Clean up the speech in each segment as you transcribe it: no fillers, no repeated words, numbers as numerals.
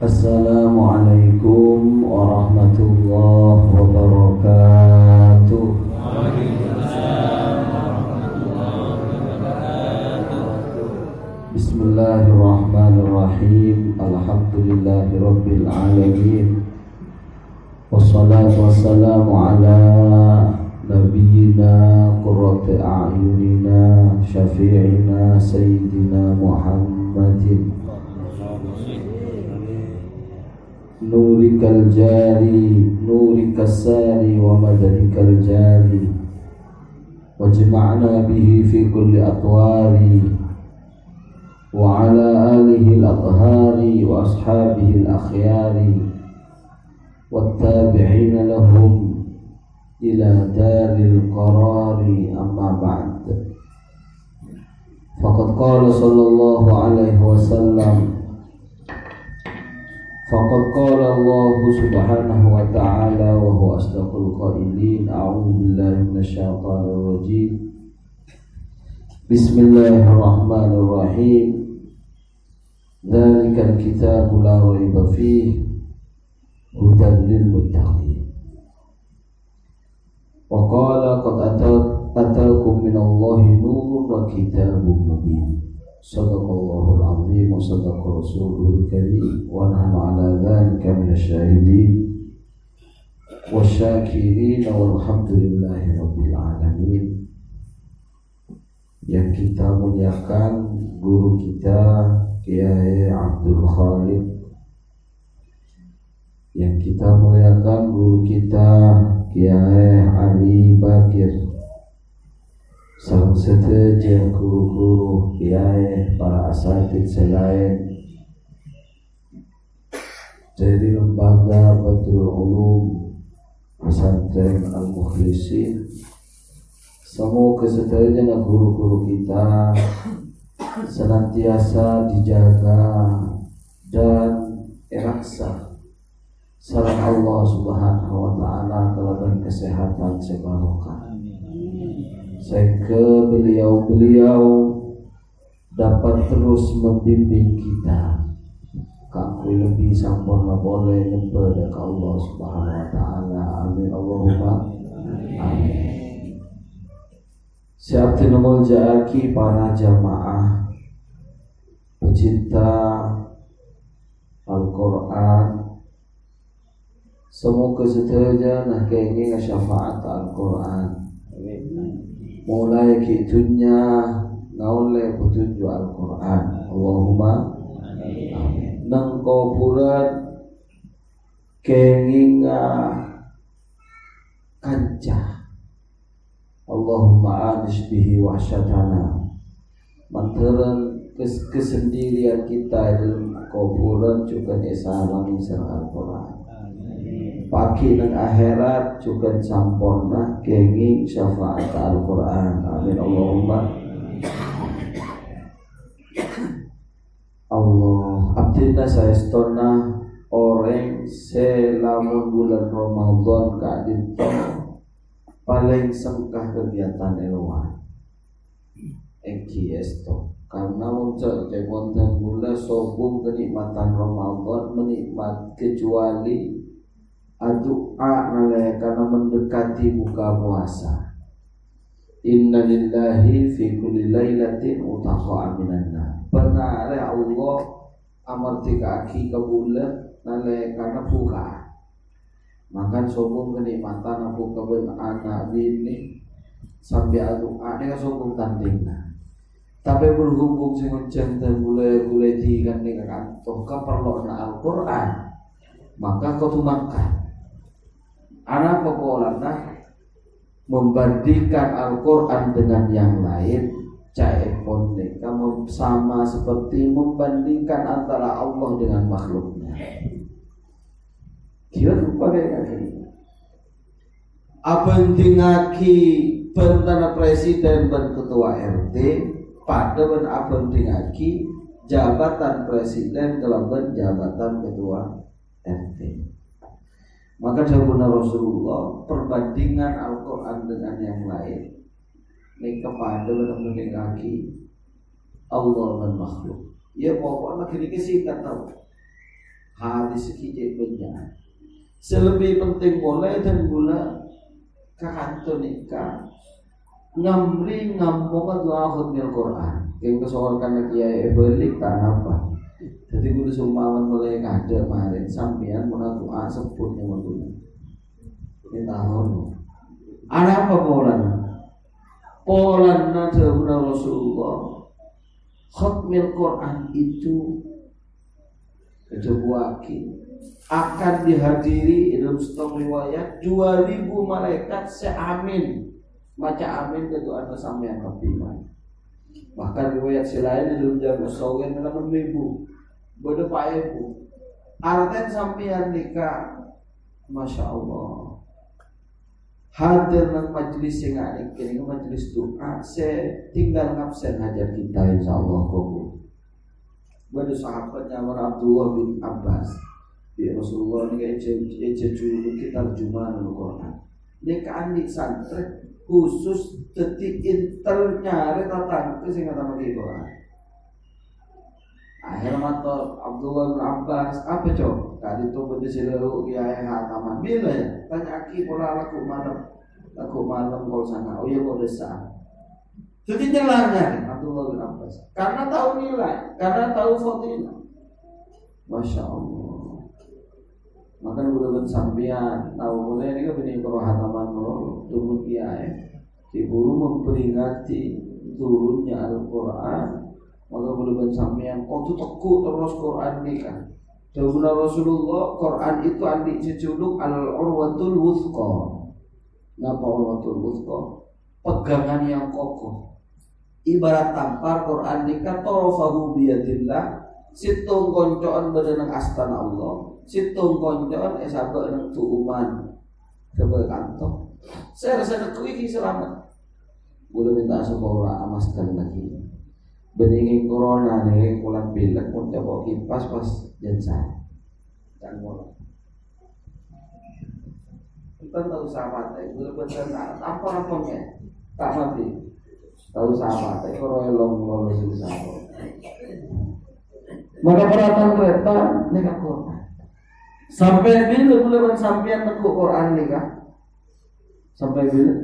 Assalamualaikum warahmatullahi wabarakatuh. Bismillahirrahmanirrahim. Alhamdulillahirabbil alamin. Wassalatu wassalamu ala nabiyyina qurrati a'yunina syafi'ina sayyidina Muhammadin nurikal jari nurikas sari wa madadikal jari wajma'na bihi fi kulli atwari wa ala alihi al-athhari wa ashabihi al-akhyari wattabi'ina lahum ila daril qarari amma ba'd. Faqad qala sallallahu alaihi wasallam Faqad qala Allah subhanahu wa ta'ala wa huwa asdaqul qailin. A'udzu billahi minasyaitonir rajim. Bismillahirrahmanirrahim. Dzalikal kitabu la raiba fihi hudan lil muttaqin. Wa qala qad ataakum minallahi nurun wa kitabun mubin. Sadaqallahul azim wa sadaqa rasulul karim wa nahnu ala dzalika minasyahidin wasyakirin walhamdulillahi rabbil alamin. Yang kita muliakan guru kita Kiai Abdul Khalid, yang kita muliakan guru kita Kiai Ali Bakir, salam seteja guru-guru kiai para asatidz selain dari lembaga Badrul Ulum Pesantren Al-Mukhlisin. Semoga seteja guru-guru kita senantiasa dijaga dan eraksa salam Allah subhanahu wa ta'ala kelaban kesehatan sebarokah. Sehingga beliau dapat terus membimbing kita kanggo lebih sampurna boleh nyembah ke Allah subhanahu wa ta'ala. Amin Allahumma amin. Siap tinamul ja'aki para jamaah pecinta Al-Quran, semoga seterusnya nak kenging syafaat Al-Quran mulai ke dunia ngaule petunjuk Al-Quran. Allahumma amin. Nang kuburan kenginga kancah Allahumma anis bihi wahsyatana. Manteran kesendirian kita dalam kuburan juga esalang serta Al-Quran. Pagi dan akhirat juga sampurna kenging syafaat Al-Quran. Amin Allahumma Allah. Abdina saestona orang selamun bulan Ramadan kadito paling sengkah kegiatan eluan esto karena muncul wonten mula sobung kenikmatan Ramadan menikmat kecuali doa karena mendekati buka puasa. Inna lillahi fi kulli lailatin utaqa minan nar. Benar Allah amarti kaki ke bulan karena buka. Makan sobong kenikmatan aku keben anak bini sampai doa ini sobong tandingna. Tapi berhubung dengan jantan boleh digandeng toh keperluan Al-Quran, maka kau makan. Anak pokoknya membandingkan Al-Quran dengan yang lain, caepon kamu sama seperti membandingkan antara Allah dengan makhluknya. Kira pakai apa yang tingaki bentana presiden dan ketua RT pada ben apa yang tingaki jabatan presiden kelaban jabatan ketua RT. Maka dahulu Rasulullah perbandingan Al-Quran dengan yang lain ini kepada benar-benar kaki Allah dan makhluk. Ya pokoknya kini singkat tahu. hadis sikit banyak. Selebih penting boleh dan gula kakanto nikah ngamri ngampung doa khutbah Quran. Yang kesoalkan lagi ya balik kan apa? Jadi gula sumawan boleh kada kemarin sampean mengaku doa sebutnya mengguna. Ini tahun. Ada apa polanya? Polanya sebenarnya Rasulullah khutbah Quran itu kejebuaki akan dihadiri dalam stok riwayat 2000 malaikat seamin maca amin ke doa sampean kapiman. Bahkan riwayat selain dalam jamu sawen 6000 beda paebu arten sampean nikah masya Allah hadir nang majlis sing ini majlis doa se tinggal ngabsen hajar kita insyaallah kok. Bada sahabatnya Abdullah bin Abbas di Rasulullah ini ece julu kita terjemahan Al-Quran. Ini keandik santri khusus detik intel nyari tatang itu sehingga sama di Quran. Akhirnya mata Abdullah bin Abbas apa cok? Tadi tu benda silau ya hataman bila ya. Tanya aki pola laku malam kalau sana. Oh ya kau desa. Jadi jelasnya Abdullah bin Abbas karena tahu nilai, karena tahu fadilah. Masya Allah. Maka bulan sambian tahu mulai ini kan benih perhataman turun kiai. Diburu memperingati turunnya Al-Quran. Maka bulan sambian kau tu teku terus Quran ni kan. Dahulu Rasulullah Quran itu andi jejuluk al-urwatul wuthqa. Napa urwatul wuthqa? Pegangan yang kokoh. Ibarat tampar Quran nikah torofahu biyadillah situng koncoan berenang astana Allah situng koncoan esaba nang tuuman kebal kantong saya rasa nekui selamat boleh minta supaya amaskan lagi beningin corona nih pulang pilek pun coba kipas pas jensa dan mulai kita tahu sahabat boleh betul apa-apanya tak mati tahu sama, tapi kalau elong susah. Maka perhatian kereta nikah Quran. Sampai bila bulan sampean nekuk Quran nikah? Sampai bila?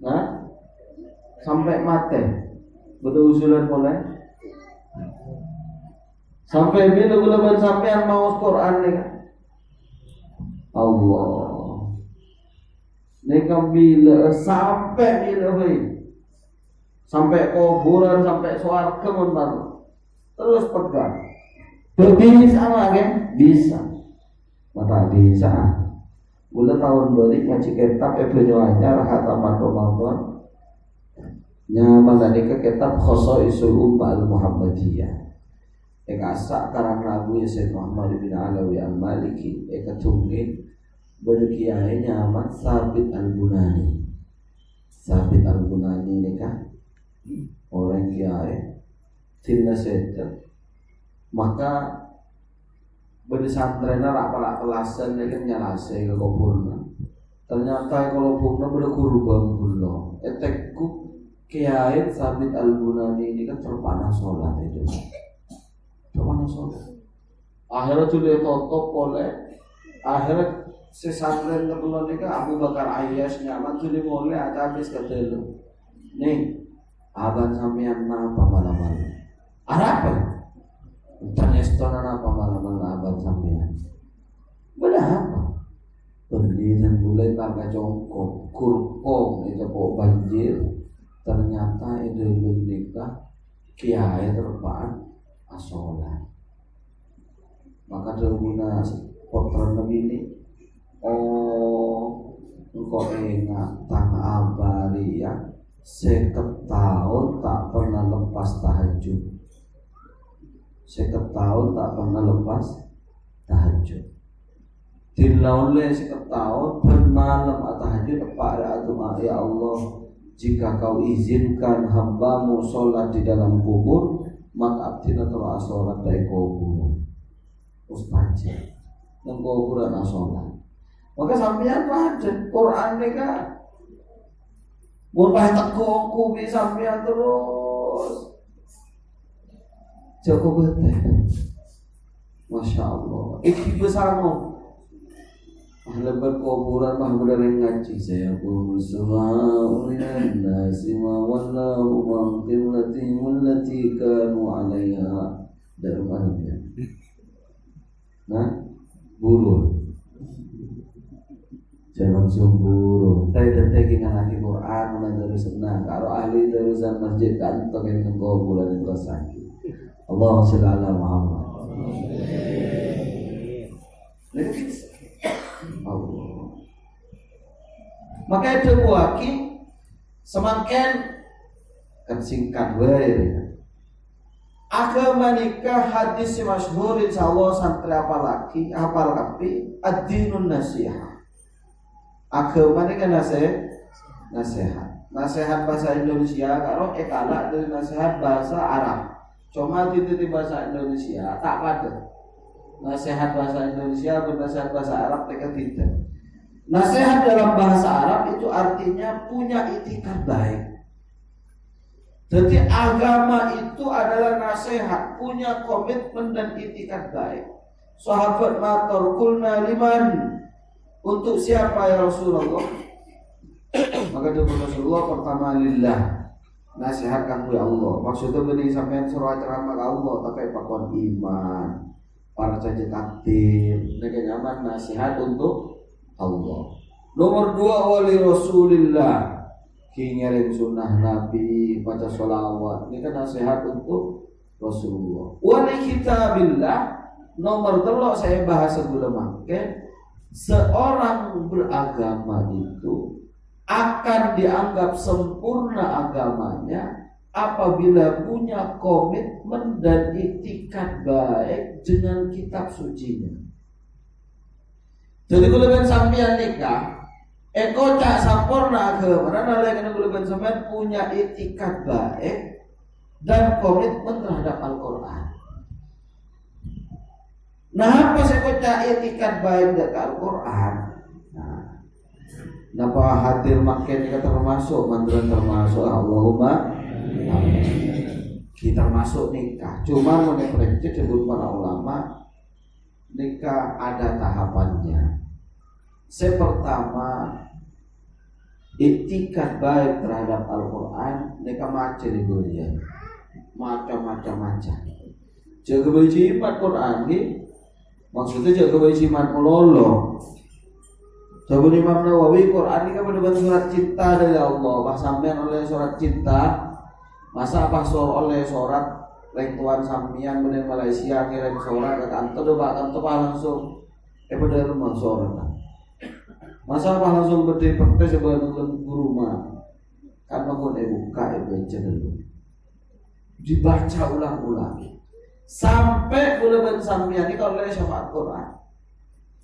Nah, sampai mati. Betul usulan boleh? Sampai bila bulan sampean mau Quran nikah? Allah. Nikah bila sampai bila sampai kuburan sampai suarga mentar terus pegang bisa kan bisa mata bisa boleh tahun balik ngaji kitab ebonyo ajar hataman Ramadan nyaman tadi ke kitab Khosaisul Ummah Al-Muhammadiyah asa karena Abu Sayyid Muhammad bin Alawi Al-Maliki tungin berkiai nyaman Sabit Al-Bunani. Sabit Al-Bunani ini kan orang kiai tinda seter. Maka bersantrennya apalah kelasan dia kan nyalase ke kuburna. Ternyata kalau kuburna berguru bambulo. Etekku kiai Sabit Al-Bunani ini kan terpanah sholat itu. Terpanah sholat. Akhirnya sudah tutup oleh akhirnya sesantren kebetulan ini Abu Bakar Ayyash nyaman sudah mulai ada habis kata lu nih abang sampean apa malam-malam ada apa tanya setelah apa malam-malam abang sampean benar apa berdiri mulai tangga jongkok kurpong itu kok banjir ternyata itu nikah kiai terpaan asolat maka terguna potret ini engkau ingat tang abari ya 50 tahun tak pernah lepas tahajud 50 tahun tak pernah lepas tahajud dilaulai 50 tahun bermalam tahajud kepada doa ya Allah jika kau izinkan hambamu sholat di dalam kubur maka abdina telah sholat dari kubur ustazah dan kuburan sholat. Maka sampean wajib Quran mereka boleh tekuk bisa sampean terus Joko betul Masya Allah. Iki bersama. Lebat kuburan mah bener ngaji saya pun semua minan nasi ma wallahu mangkim lati kanu alaiha darmannya. Nah, buruh. Jangan semburu. Tadi lagi Quran mana dari senang. Kalau ahli terusan masjid kantor yang kuburan itu sakit. Allahumma shalli ala Muhammad. Allah. Maka itu buaki semakin kan singkat wae. Agama nikah hadis masyhur insyaallah santri apal kapi ad-dinun nasihah. Agama nikah nasihat. Nasihat bahasa Indonesia kalau ekala dari nasihat bahasa Arab. Cuma di bahasa Indonesia tak pada. Nasihat bahasa Indonesia dan nasihat bahasa Arab mereka tidak. Nasihat dalam bahasa Arab itu artinya punya itikad baik. Jadi agama itu adalah nasihat, punya komitmen dan itikad baik. Sahabat matur kulna liman, untuk siapa ya Rasulullah? Maka jawab Rasulullah pertama lillah. Nasihat kamu ya Allah. Maksudnya beri sampean suruh ceramah Allah tapi pakon iman. Para saja takdir, mereka nyaman nasihat untuk Allah. Nomor 2 wali Rasulillah, kingirin sunnah Nabi, baca sholawat. Ini kan nasihat untuk Rasulullah. Wali kitabillah, nomor 3 saya bahas sebelum makan. Seorang beragama itu akan dianggap sempurna agamanya apabila punya komitmen dan itikad baik dengan kitab sucinya. Jadi kalau ben sampean nikah, kocak sampurna agama, nalai kalau ben sampean punya itikad baik dan komitmen terhadap Al-Qur'an. Nah, apa sih kocak itikad baik dengan Al-Qur'an? Nah, napa hadir makin kita termasuk, mandaran termasuk Allahumma kita masuk nikah. Cuma menurut disebut para ulama nikah ada tahapannya. Pertama itikad baik terhadap Al-Quran. Nikah macam-macam. Jaga bajimat Quran ni maksudnya jaga bajimat melolo. Coba Imam Nawawi Quran ini kan benar-benar surat cinta dari Allah. Pas sampean oleh surat cinta. Masa pas oleh surat lengkuan sampian bener Malaysia ngirim surat ke kantor kantor langsung bener rumah surat. Masa pas langsung berdiri pertes sebelum rumah. Karena pun buka baca dulu. Dibaca ulang-ulang. Sampai bulan sampian ini kalau oleh syafaat Quran.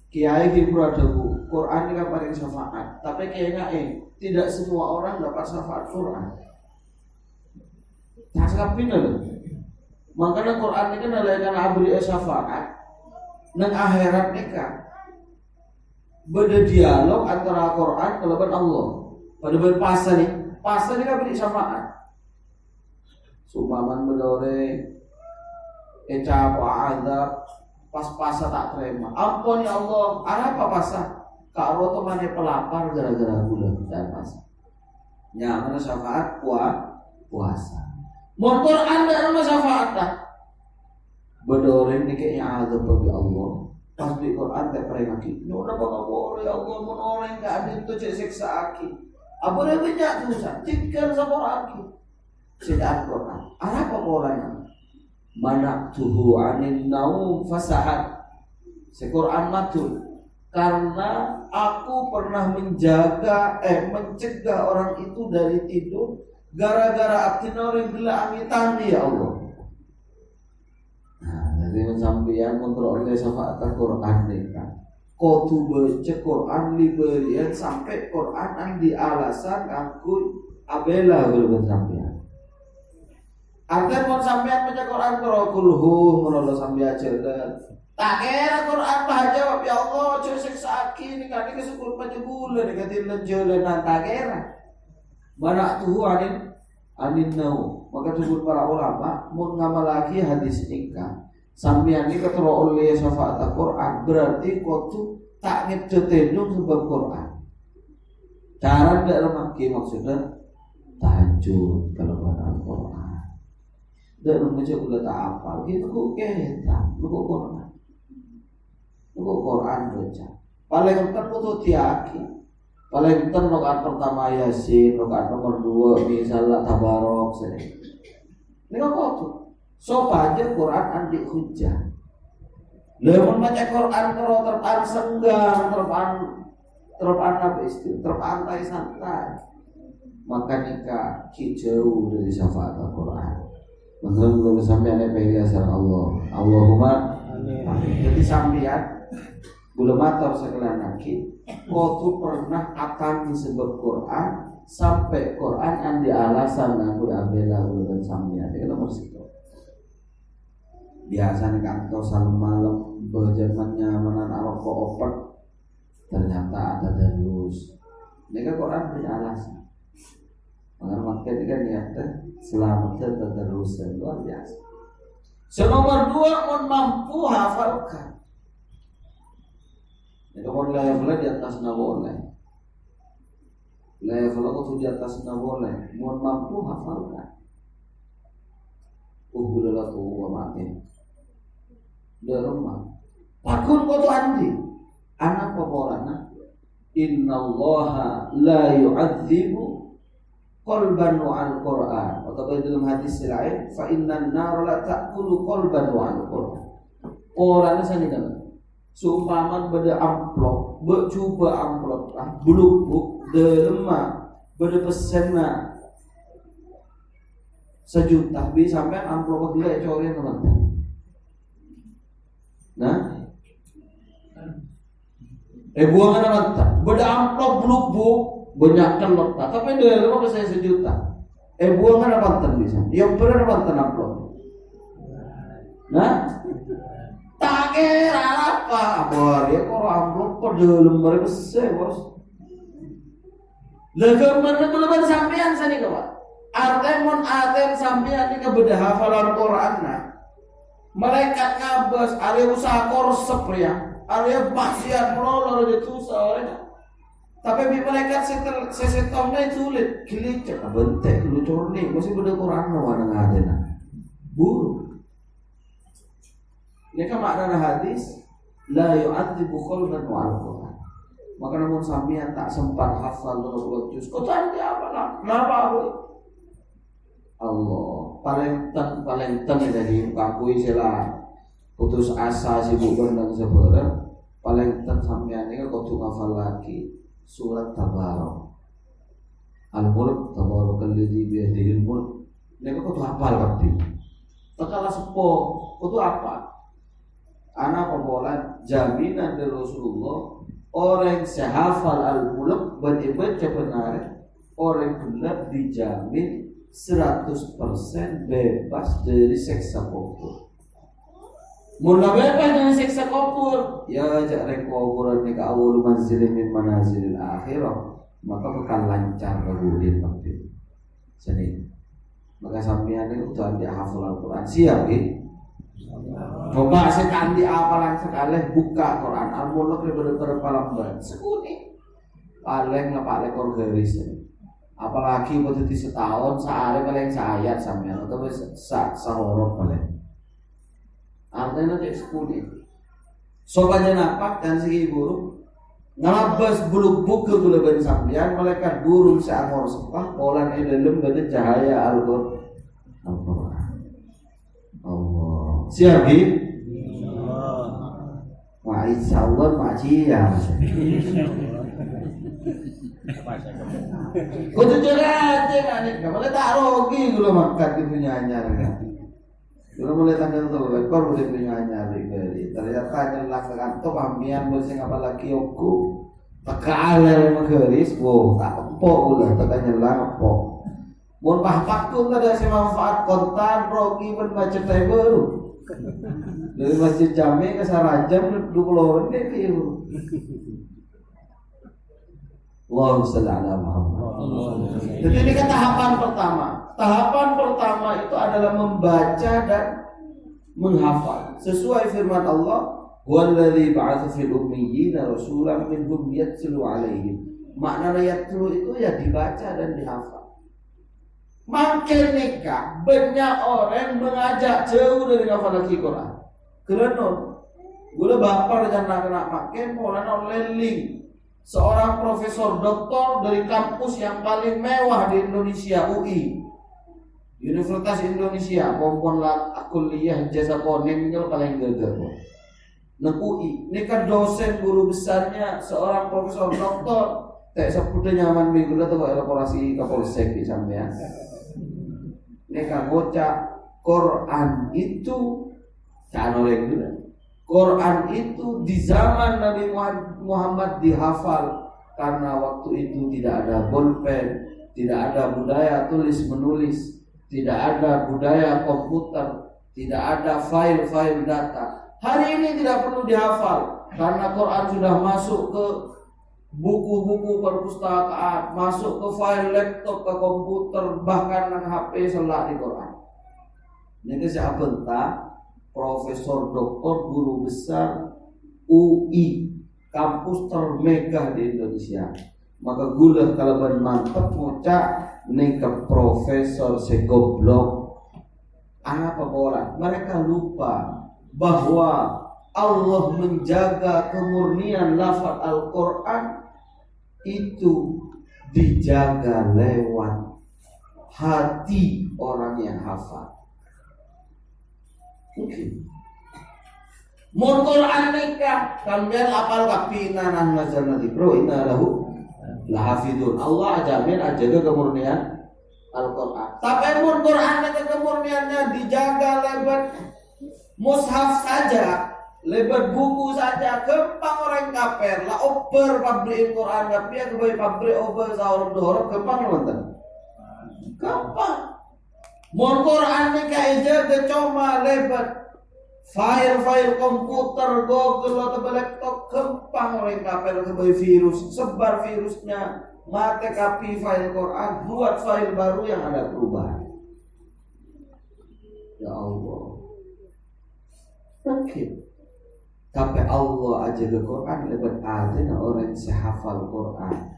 Kiai kibra debu. Quran ini kan paling syafaat. Tapi kayaknya tidak semua orang dapat syafaat Quran. Sangat pindah. Makanya Quran ini kan adalah abri syafaat dan akhirat nikah. Beda dialog antara Quran dengan Allah. Pada berpasa nih, pasa ini kan beri syafaat. Sumaman bedore, ecap azab, pas-pasa tak terima. Ampun ya Allah, apa pasa? Karo temannya pelapar gara-gara gula dan pasa. Nyaman syafaat puasa. Motor anda rumah syafaat dah. Bedorin ni kayaknya azab bagi Allah. Pas di Quran tak pernah lagi. Nona bapa boleh Allah menolong tak ada itu cek seksa aki. Apa dia banyak dosa? Cikar sama aki. Sedang Quran. Apa orangnya? Manaktuhu anin naum fasahat. Se-Quran matul. Karena aku pernah mencegah orang itu dari tidur. Gara-gara aktinori bila amitan ya Allah. Nah, jadi sampeyan memperoleh syafaat Al-Quran nikah. Kudu baca Quran liberian sampai Quran di alasan aku abela kalau sampeyan. Artinya pun sampeyan baca Quran kalau kulhu menolak sampeyan cerdas. Tak kira Quran bah jawab ya Allah cuy seksa aki ni kan ni kesepuluh baca bulan negatif lejolan tak kira. Mana tuh anin nau. Maka disebut para ulama mengamalaki hadis nikah Sampeyan iki ketara oleh syafaat Al-Qur'an berarti kudu tak ngedeteno sebab Quran. Cara ndak remaki maksudnya tahajud kalau baca Al-Qur'an. Ndak membaca ulah tak hafal gitu kok kita kok Quran. Kok Quran baca. Paling penting kudu diaki. Paling penting rakaat pertama Yasin, rakaat nomor 2 misalnya Tabarok sini. Ini kok tuh. So baca Quran anti hujah. Lamun baca Quran karo terpaan senggang, terpaan apa istilah, terpantai santai. Maka nikah jauh dari syafaat Al-Quran. Maka belum sampai ada pengasaran Allah. Allahumma amin. Jadi sampean belum matur sekalian lagi. Kau tuh pernah akan disebut Quran sampai Quran andi alasan aku abela ulun sampean. Itu nomor 1. Biasa nih kantor salam malam berjamannya menan aroko open ternyata ada darus. Ini kan Quran punya alasan. Maka makin kan niatnya selamatnya terus luar biasa. Nomor 2 mau mampu hafalkan. Itu mau level di atas boleh. Level itu di atas boleh. Mau mampu hafalkan. Uhulah tuh mati. Derma. Takun kau tu andi. Anak peporana. Innallaha la yu'adzibu qalban wa al-Qur'an. Atau dalam hadis lain, fa innan nar la ta'kulu qalban wa al-Qur'an. Orangnya sangat. Seumpama beda amplop, bercuba amplop lah, belubuk, derma, beda pesenna 1 juta, bi sampai amplop gila corin teman. Nah, buangan apa? Beda amplop belubuk, banyak telur. Tapi dia lama saya 1 juta. Buangan apa tan bisa? Yang benar apa tan amplop? Nah, tak kira apa? Apa dia kalau amplop pada lembar besar bos. Lembar sampean sani kawan. Arten sampean ini kebedah hafalan Quran nah. Malaikat ngabas, area usaha korsep ya, area pasian melolor di tusa ya. Tapi malaikat sesetongnya sulit, kilicek, bentek, lu corni, masih beda Quran mana ngadena, buruk. Ini kan makna hadis, la yu'adzibu qalban wa al-Quran. Maka namun sampean tak sempat hafal 20 juz, kau tadi apa lah? Kenapa aku? Allah paling jadi kakui sila putus asa sibuk dan sebenarnya paling sampean ini kudu hafal lagi surat Tabarok Al-Mulk Tabarakal ladzi bi yadihil mulk. Nek kudu hafal kabeh. Tekala sepo kudu apa? Anak pembolan jaminan dari Rasulullah orang sehafal Al-Mulk baca benar orang benar dijamin 100% bebas dari siksa kubur. Mula bebas dari siksa kubur, ya ajak kuburan ni ka awal manzil min manazilil akhirah, maka bakal lancar kebudin nanti. Jadi, maka sampean itu udah di hafal Al-Quran siap ya? Coba sekan di hafalan sekali buka Quran Al-Mulk bener-bener paling sekuni. Paling lekor garis. Apalagi waktu di setahun sehari paling sayat sampean atau sahorot paling. Artinya cek sekuni. Sobatnya napak dan segi burung ngelabas buluk-buluk ke gulaban sampean malaikat burung seangor sepah polan dalam gada cahaya Al-Quran. Allah. Siap ya? Wah insyaallah makciyah. Kudu jaga kan, enggak boleh taruhi gula makan di punya anyar kan. Gula boleh tanggal lekor boleh punya anyar beri. Ternyata nyelang ke kantor ambian bersih apalagi oku. Tekalel menggeris, wow tak empok gula tekan nyelang empok. Mun pahpakku kada si manfaat kontan rogi pun macet baru. Dari Masjid Jami ke Sarajam 20 menit itu. Allahumma shalli ala Muhammad. Jadi ini kan tahapan pertama. Tahapan pertama itu adalah membaca dan menghafal sesuai firman Allah, "Wallazi ba'atsa fil ummiyina rasulan minhum yatlu 'alaihim." Makna yatlu itu ya dibaca dan dihafal. Makin nikah banyak orang mengajak jauh dari hafal Al-Quran. Kerana gula bapak dan anak makin orang leling seorang profesor doktor dari kampus yang paling mewah di Indonesia, UI, Universitas Indonesia, kompon lah kuliah jasa koning itu paling geger. Nah UI, ini kan dosen guru besarnya seorang profesor doktor. Tak seputar nyaman minggu lah tu elaborasi kapolsek di sana. Ini kan bocah Quran itu jangan oleh itu. Quran itu di zaman Nabi Muhammad dihafal karena waktu itu tidak ada bolpen, tidak ada budaya tulis menulis, tidak ada budaya komputer, tidak ada file-file data. Hari ini tidak perlu dihafal karena Quran sudah masuk ke buku-buku perpustakaan, masuk ke file laptop, ke komputer, bahkan ke HP selak di Quran. Ini siapa entah profesor doktor guru besar UI, kampus termegah di Indonesia. Maka gula kalau mantep ngocak nih ke profesor segoblok apa orang. Mereka lupa bahwa Allah menjaga kemurnian lafaz Al-Quran itu dijaga lewat hati orang yang hafal. Mungkin mun Quran nikah kalian apal kapina nan nazalna dzikra inna lahu lahafidun. Allah jamin jaga kemurnian Al-Quran. Tapi mun Quran itu kemurniannya dijaga lewat mushaf saja, lebar buku saja, gampang orang kafir lah oper pabrik Quran tapi ya kebaik pabrik oper sahur dorok gampang nonton. Gampang. Mon Quran ni kaeja de cuma lebar file komputer, Google atau laptop gampang orang kafir kebaik virus, sebar virusnya, mate copy file Quran, buat file baru yang ada perubahan. Ya Allah. Oke. Tapi Allah aja ke Quran lebat adena orang sehafal Quran.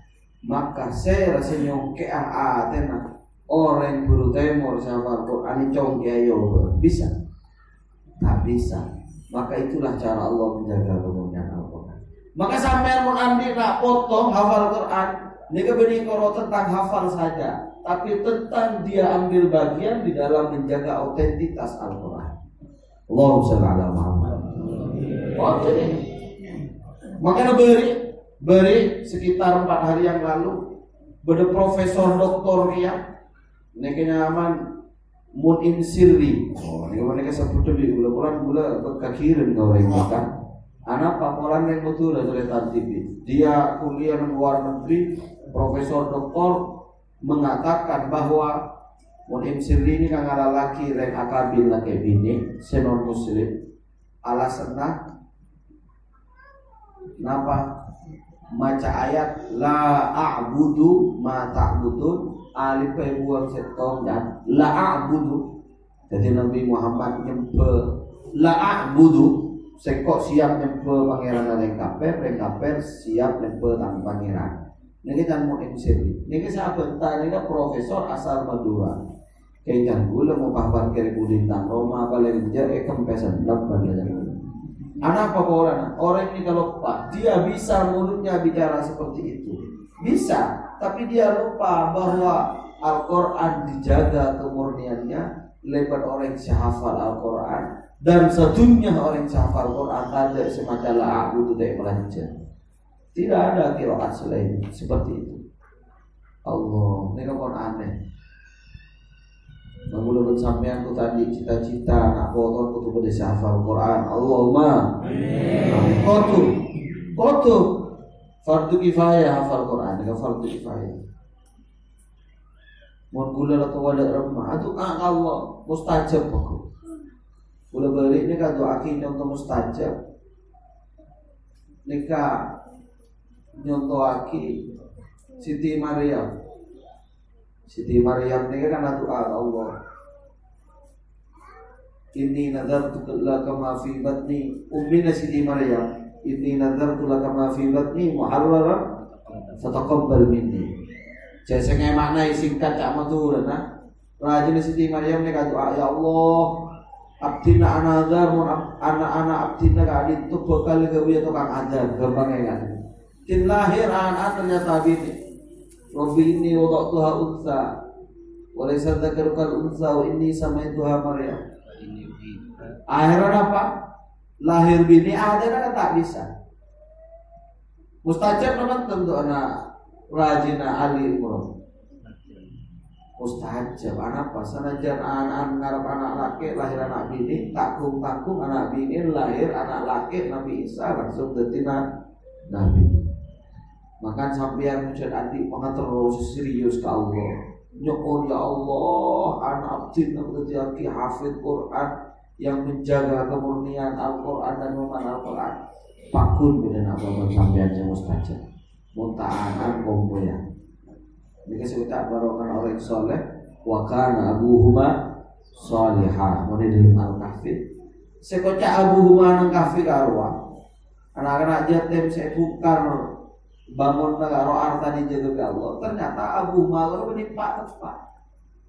Maka saya rasa nyongke adena orang guru temor sehafal Quran nyongke ayo bisa? Tak bisa. Maka itulah cara Allah menjaga kemurnian Al-Quran. Maka sampai mun andi nak potong hafal Quran, nika benih koro tentang hafal saja, tapi tentang dia ambil bagian di dalam menjaga autentitas Al-Quran. Allahumma shalli ala Muhammad. Oh, jadi makanya beri sekitar 4 hari yang lalu beda profesor doktor dia nekenya aman mun sirri. Oh, ini mereka sebut di bulan berkakirin kau yang makan. Anak paparan yang betul dari TV. Dia kuliah di luar negeri, profesor doktor mengatakan bahwa mun sirri ini kan ada laki yang akabil laki bini senon muslim alasannya kenapa maca ayat la a'budu ma ta'budun alif buang setong dan la a'budu. Jadi Nabi Muhammad nyempe la a'budu sekok siap nyempe pangeran yang kafir siap nyempe tang pangeran. Niki kan mau sendiri. Niki sahabat tadi kan profesor asal Madura. Kayaknya gula mau paham kiri budintang Roma paling jauh kempesan dapat belajar. Anak apa orang ini kalau lupa, dia bisa mulutnya bicara seperti itu, bisa, tapi dia lupa bahwa Al-Quran dijaga kemurniannya lewat orang yang hafal Al-Quran dan sedunia orang yang hafal Al-Quran ada semacam aku itu tidak belajar. Tidak ada qiraat selain seperti itu. Allah, ini kan aneh. Namun sampai aku tadi cita-cita nak foto kutu bisa hafal Quran. Allahumma amin. Kotu fardu kifayah hafal Quran dengan fardu kifayah. Mun gula atau wadah remah itu Allah mustajab aku. Gula balik ni kan doa kita untuk mustajab. Nika nyontoh aki Siti Maryam. Siti Maryam ini kan doa Allah. Inni nadartu laka ma fi batni ummina Siti Maryam. Inni nadartu laka ma fi batni muharraran fataqabbal minni. Jadi saya makna singkat cak matur nah. Rajin Siti Maryam ni kata ya Allah, abdina anazar mun anak-anak abdina ka adit tu bakal gawe tukang ajar gampang kan. Tin lahir anak ternyata bini. Rabbi inni wada'tuha unsa wa laysa dzakaru kal unsa wa inni samaituha Maryam. Akhirnya apa? Lahir bini ada kan tak bisa. Mustajab teman tentu anak rajina Ali Imran. Mustajab anak apa? Sanajan anak ngarep anak laki lahir anak bini, takung-takung anak bini lahir anak laki Nabi Isa langsung dadi nabi. Makan sampean muncul adik terus serius ke Allah. Nyukur ya Allah, anak abdi menjadi hafid Quran yang menjaga kemurnian Al-Quran dan memanah Al-Quran. Pakun bila nak bawa sampean yang mustajab. Munta'anan kompoya. Ini kita barokan orang soleh. Wa kana abuhuma salihah. Mulai dalam Al-Kahfi. Sekocak abuhuma nang kahfi karwa. Anak-anak jatim saya bukar bangun negara artani jaga ke Allah. Ternyata Abu Malar menimpa tepat.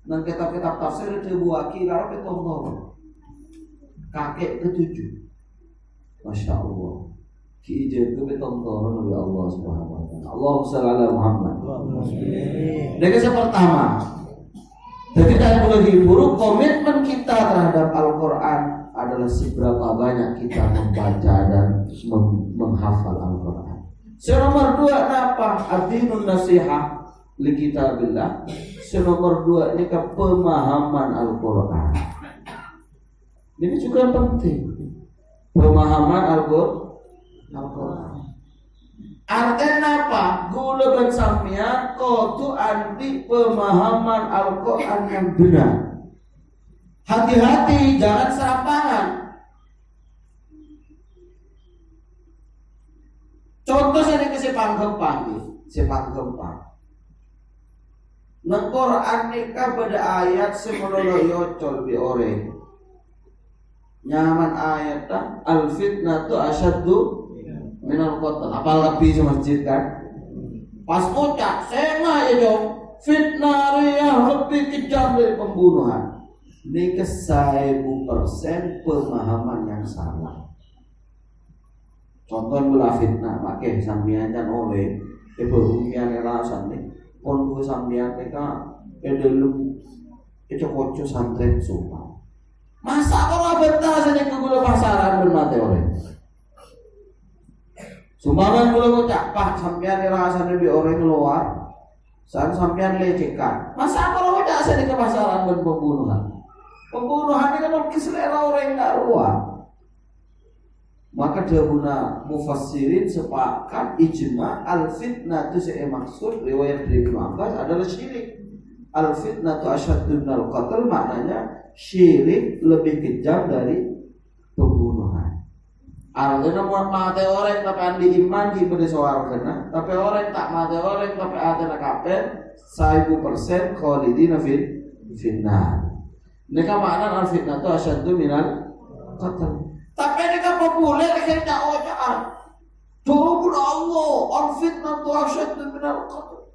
Nang kitab-kitab tafsir dibuaki karo pitung kakek ketujuh. Masya Allah. Ki jaga pitung oleh Allah Subhanahu wa taala. Allahumma shalli ala Muhammad. Yang pertama, jadi kita boleh buruk komitmen kita terhadap Al-Quran adalah seberapa banyak kita membaca dan menghafal Al-Quran. Nomor 2 apa? Ad-dinun nasihah li kitabillah. Nomor 2 ini pemahaman Al-Quran. Ini juga penting. Pemahaman Al-Quran. Artinya apa? Gula dan samia kudu anti pemahaman Al-Quran yang benar. Hati-hati, jangan serampangan. Contoh saya ke sepang gempang. Nang Quran nikah pada ayat semono yocol bi ore. Nyaman ayat al fitnatu asyaddu minal qatl. Apal lebih semasjid kan? Pas ucap sema ya dong. Fitnah riyah lebih kejam dari pembunuhan. Ini ke 1000% pemahaman yang salah. Contoh mula fitnah pakai sambian dan oleh keberumian alasan nih pon gue sambian mereka edelu itu koco santren sumpah masa kalau betah saja ke gula pasaran bermate oleh sumbangan gula kocak pak sambian alasan lebih orang keluar saat sambian lecehkan masa kalau kocak saja ke pasaran berpembunuhan ini kan keselera orang yang tak ruang. Maka dahuna mufassirin sepakat ijma al-fitnah itu saya maksud riwayat dari Ibnu Abbas adalah syirik. Al-fitnah itu asyaddu minal qatl, maknanya syirik lebih kejam dari pembunuhan. Artinya mau mati orang tapi andi iman di pada sawargana, tapi orang tak mati orang tapi ada kafir 1000% khalidina finnar. Ini makna al-fitnah itu asyaddu minal qatl. Tapi ini kan populer akhirnya ojaan. Tunggu Allah, al-fitnah tu asyaddu minal qatl.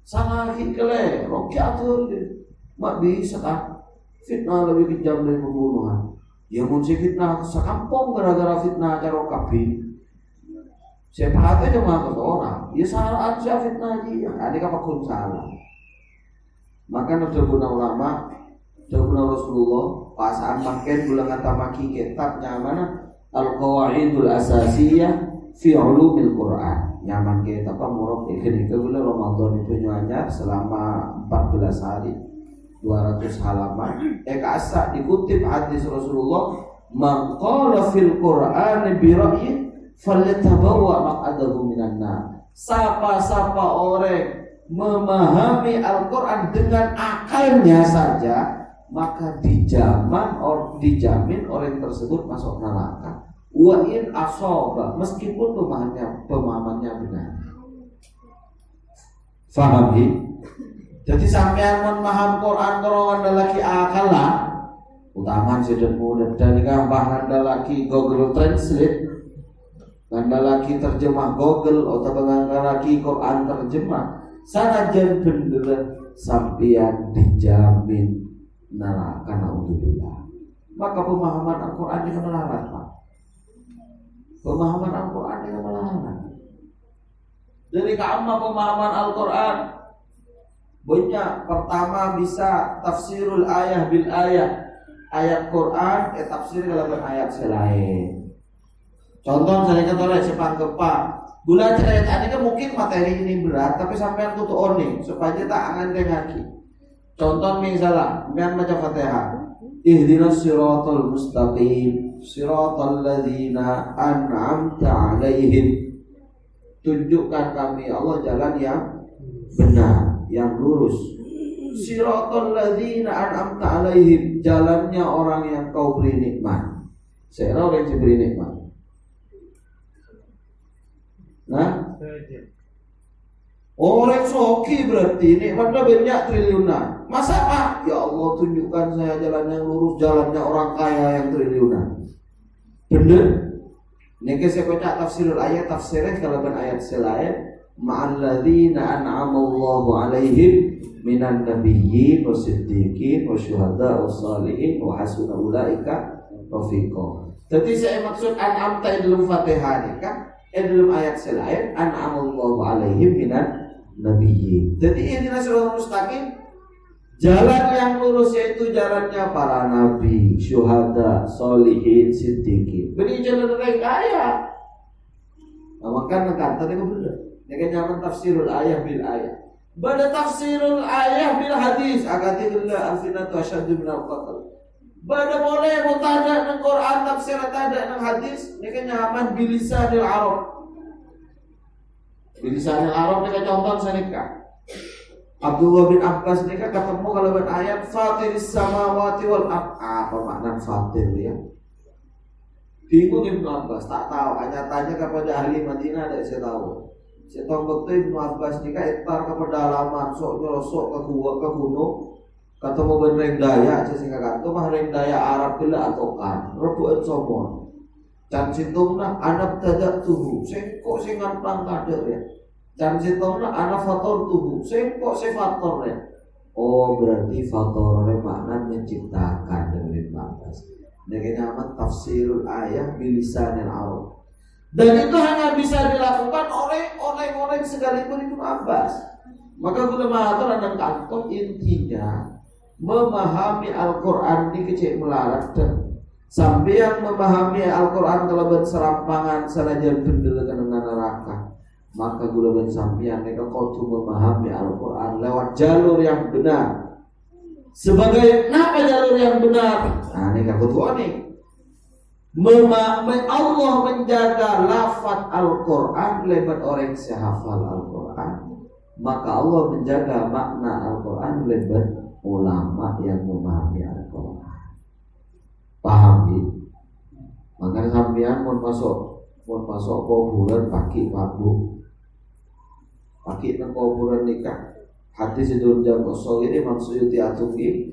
Sana kele, roki atur dia. Mak bisa kan? Fitnah lebih kejam dari pembunuhan. Ya mungkin fitnah sekampung gara-gara fitnah cara kapi. Siapa hati cuma ke orang. Ya salah aja fitnah dia. Ada apa pun salah. Maka nafsu ulama, nafsu Rasulullah. Pasaan makin bulan kata maki kitabnya mana Al-Qawaidul Asasiyah fi Ulumil Quran. Nyaman kita pamurok ikan itu bulan Ramadan itu nyuanya selama 14 hari 200 halaman. Asa dikutip hadis Rasulullah, "Man qala fil Qur'an bi ra'yin falyatabawwa maq'adahu minan nar." Sapa-sapa orang memahami Al-Quran dengan akalnya saja, maka dijamin orang tersebut masuk neraka. Wa in asoba, meskipun pemahamannya benar. Faham ya? Jadi sampean memaham Quran terongan lagi akal lah. Utaman sedemu dan ngambah nganda lagi Google Translate, nganda lagi terjemah Google atau nganda lagi Quran terjemah. Sanajan bener sampeyan dijamin neraka naudzubillah. Maka pemahaman Al-Quran ini melarat, Pak. Pemahaman Al-Quran ini melarat. Dari keamah pemahaman Al-Quran banyak. Pertama bisa tafsirul ayah bil ayah. Ayat Quran tafsir kalau ayat selain. Contoh saya kata oleh sepang kepak. Gula ayat ini kan mungkin materi ini berat, tapi sampai tutup oni supaya tak angan dengaki. Contoh misalnya, mian baca Fatihah. Ihdinas siratal mustaqim, siratal ladzina an'amta 'alaihim. Tunjukkan kami Allah jalan yang benar, yang lurus. Siratal ladzina an'amta 'alaihim, jalannya orang yang kau beri nikmat. Saya orang yang beri nikmat. Nah, orang soki berarti nikmatnya banyak triliunan. Masa Pak? Ya Allah tunjukkan saya jalan yang lurus, jalannya orang kaya yang triliunan. Bener? Niki saya baca tafsirul ayat, tafsirnya kalau ayat selain ma'alladzina an'amallahu 'alaihim minan nabiyyin wasiddiqin wasyuhada wassalihin wa hasuna ulaika rafiqa. Jadi saya maksud an'amta dalam Fatihah ini kan dalam ayat selain an'amallahu 'alaihim minan nabiyyin. Jadi ini siratal mustaqim, jalan yang lurus yaitu jalannya para nabi, syuhada, solihin, siddiqin. Beri jalan yang kaya. Nah, maka nekan tadi aku benar. Ini kan tafsirul ayah bil ayah. Pada tafsirul ayah bil hadis agati billah alfinatu asyaddu minal qatl. Pada boleh mutada nang Quran tafsir tada nang hadis, ini kan nyaman bilisanil Arab. Bilisanil Arab ini contoh sanika. Abdullah bin Abbas ini kan ketemu kalau ayat Fatiris samawati wal ard. Apa makna fatir ya? Bingung Ibnu Abbas, tak tahu. Hanya tanya kepada ahli Madinah, ada saya tahu. Saya tahu betul Ibnu Abbas ini kan etar ke pedalaman, sok nyelosok ke gua ke gunung. Ketemu bereng daya, saya singkat kata mah reng daya Arab bila atau kan, rebuan somon. Dan situna anak dadak tubuh, saya kok saya ngantang kader ya. Dan situna anak fator tubuh, saya kok saya fator ya. Oh berarti fatornya makna menciptakan dengan Ibnu Abbas. Dengan nama tafsirul ayah bilisanil Arab. Dan itu hanya bisa dilakukan oleh orang-orang sekalipun Ibnu Abbas. Maka ulama dan kantor intinya memahami Al-Quran ini kecil melarat dan sampai yang memahami Al-Quran kalau berserampangan sanajan bendelakan dengan neraka. Maka gula sampeyan mereka kudu memahami Al-Quran lewat jalur yang benar. Sebagai apa jalur yang benar? Nah, ini kudu nih. Allah menjaga lafaz Al-Quran lewat orang yang hafal Al-Quran. Maka Allah menjaga makna Al-Quran lewat ulama yang memahami Al-Quran. Paham ya? Maka sampeyan mau masuk kuburan pakai mabuk. Pakai nang kuburan nikah. Hadis itu jam kosong ini Imam Suyuti atungi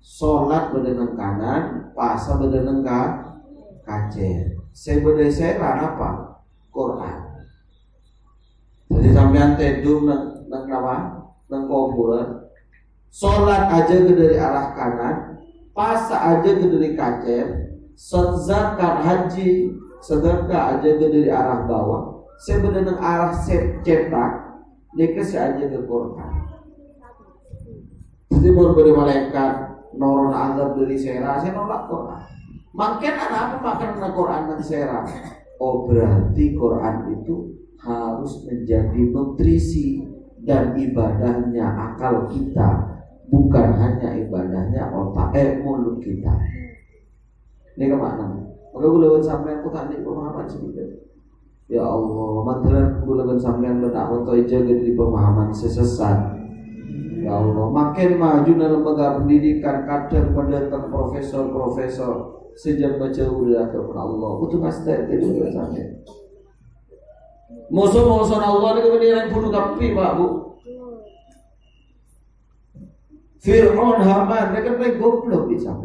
sholat berdenang kanan, puasa berdenang kacer. Saya berdesaran apa? Quran. Jadi sampean teduh nang apa? Nang kuburan. Sholat aja ke dari arah kanan, puasa aja ke dari kacer, zakat haji sedekah aja ke dari arah bawah. Saya berdenang arah cetak, dikasih aja ke Quran. Jadi mau beri malaikat noron azab dari serah, saya nolak Quran. Makin apa makan Quran dan serah? Oh berarti Quran itu harus menjadi nutrisi dan ibadahnya akal kita, bukan hanya ibadahnya otak mulut kita. Ini kemana? Maka gue sampai aku tadi pemahaman sedikit. Ya Allah, mantelan gue sampai ledak atau jaga di pemahaman sesat. Ya Allah, makin maju dalam lembaga pendidikan, kadang mendatang profesor sejak baca udah kepada Allah. Itu pasti itu biasanya. Musuh Allah ini kemudian bunuh kapi Pak Bu. Fir'aun Haman, mereka goblok bisa.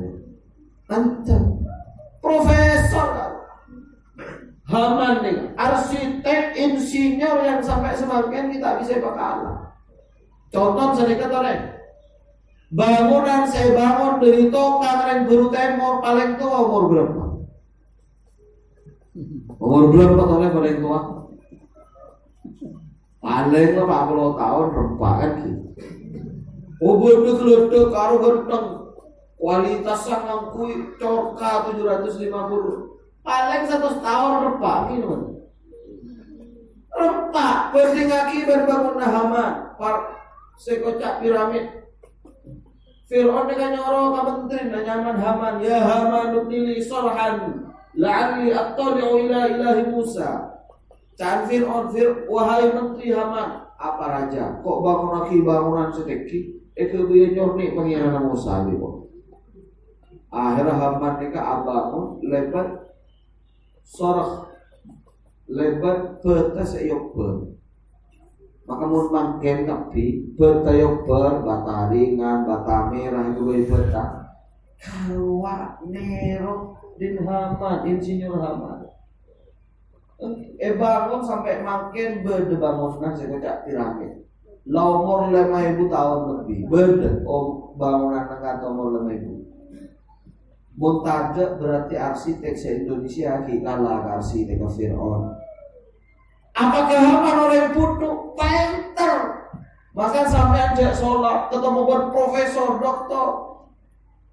Antum profesor kan? Haman nih, arsitek, insinyur yang sampai semakin kita bisa bakalan. Contoh sedikit oleh bangunan saya bangun dari tokang yang baru temor paling tua umur berapa? Umur berapa oleh paling tua? Paling 40 tahun rempakan gitu. Ubud-ubud karo genteng kualitas sangat kui corka 750 paling 100 tahun repak gitu. Repak penting lagi berbangun Haman sekocak piramid. Fir'aun dengan nyoro ka menteri nyaman Haman, ya Haman nubnili sarhan la'alli attali'u ila ilahi Musa. Can Fir'aun, wahai menteri Haman, apa raja kok bangun lagi bangunan sedikit kebiaya nyorni pengiran Musa gitu. Akhirnya Haman nika abangun lebat sorah lebat betas eyokber. Maka mun mangken tapi betayok ber bata ringan bata merah itu beta kawa nero din Haman insinyur Haman bangun sampai mangken berde bangunan sekejap piramid umur 5.000 tahun lebih berde bangunan negara umur 5.000. Muntajab berarti arsitek se-Indonesia kalah arsitek Fir'aun. Apakah Haman orang bodoh? Pinter. Bahkan sampai ajak sholat ketemu berprofesor, doktor,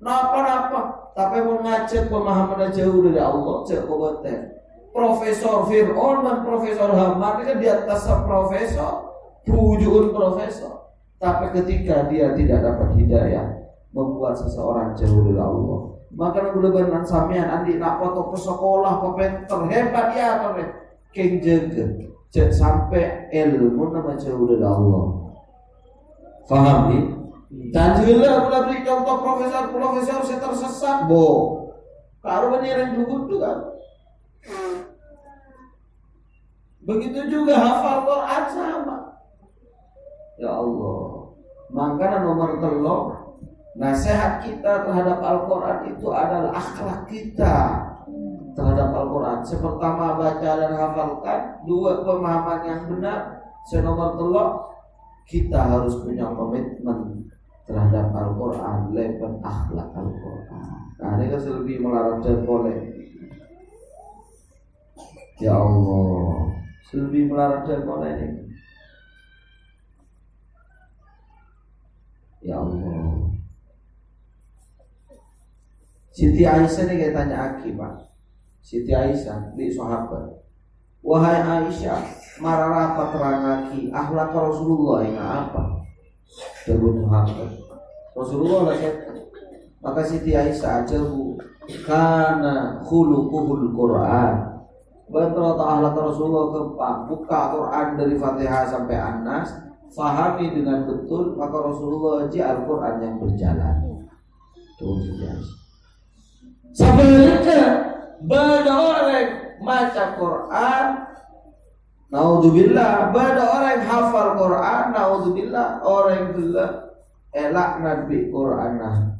napa-napa, tapi mau ngajak pemahaman jauh dari Allah, cek kompeten. Profesor Fir'aun dan Profesor Haman itu di atas profesor, tujuan profesor. Tapi ketika dia tidak dapat hidayah, membuat seseorang jauh dari Allah. Maka benar-benar sampean andi nak foto ke sekolah pinter hebat ya kan keng jaga sampai ilmu nama jauh dari Allah. Faham ni? Dan juga kalau beri contoh profesor saya tersesat kalau beneran juga kan. Begitu juga hafal Quran sama. Ya Allah. Maka nomor telur nasihat kita terhadap Al-Quran itu adalah akhlak kita terhadap Al-Quran. Pertama baca dan hafalkan, dua pemahaman yang benar, nomor telur kita harus punya komitmen terhadap Al-Quran, lebar akhlak Al-Quran. Nah ini kan lebih melarang dan boleh. Ya Allah, lebih melarang dan boleh ini. Ya Allah. Siti Aisyah ini kita tanya Aki Pak. Siti Aisyah di sahabat. Wahai Aisyah, marah apa terang Aki akhlak Rasulullah yang apa? Terbunuh sahabat. Rasulullah lah setan. Maka Siti Aisyah ajabu kana khuluquhul Quran. Betul akhlak Rasulullah keempat. Buka Quran dari Fatihah sampai An-Nas, fahami dengan betul, maka Rasulullah aja Al-Quran yang berjalan. Tuh Siti Aisyah. Sebenarnya bada orang baca Quran, naudzubillah, bada orang hafal Quran, naudzubillah, orang gila elak nabi Quran nah.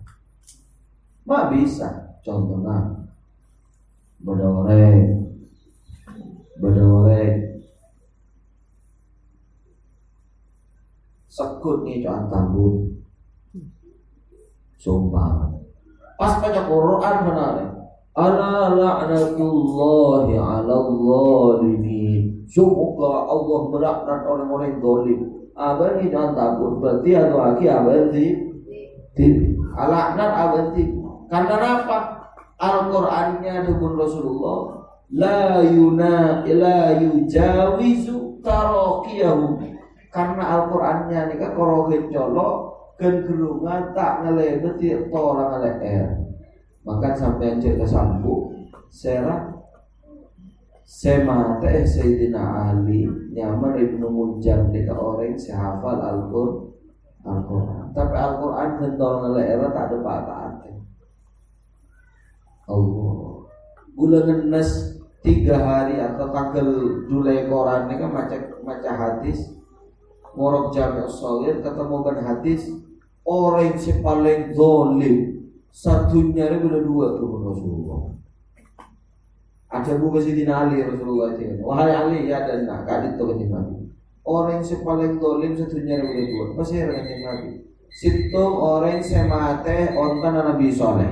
Ma bisa, contohnya bada orang sekut nih coan tambun, sumpah. Pas baca Quran benar. Ala la'natullahi 'alal zalimin. Semoga Allah melaknat orang-orang zalim. Abadi dan takut berarti ada lagi abadi. Laknat abadi. Karena apa? Al-Qur'annya dengan Rasulullah la yujawizu taraqiyahu. Karena Al-Qur'annya nika korogen colok kan gerungan tak ngelebeti orang ngeler. Maka sampai cerita sampu serah semate Sayyidina Ali nyaman Ibnu Munjam nika orang sehafal Al-Quran. Tapi Al-Quran gendol ngeler tak ada pakaan. Allah bulan Nas 3 hari atau tanggal Julai Quran nika maca hadis Morok Jami' Shaghir ketemu kan hadis orang yang paling zalim Satunya ini udah dua tuh Rasulullah. Ada buku Sayyidina Ali Rasulullah itu. Wahai Ali ya dan nak kadit to kanjeng Nabi. Orang yang paling dolim satunya ini udah dua. Pasti ada kanjeng Nabi. Situng orang semate ontan Nabi Soleh.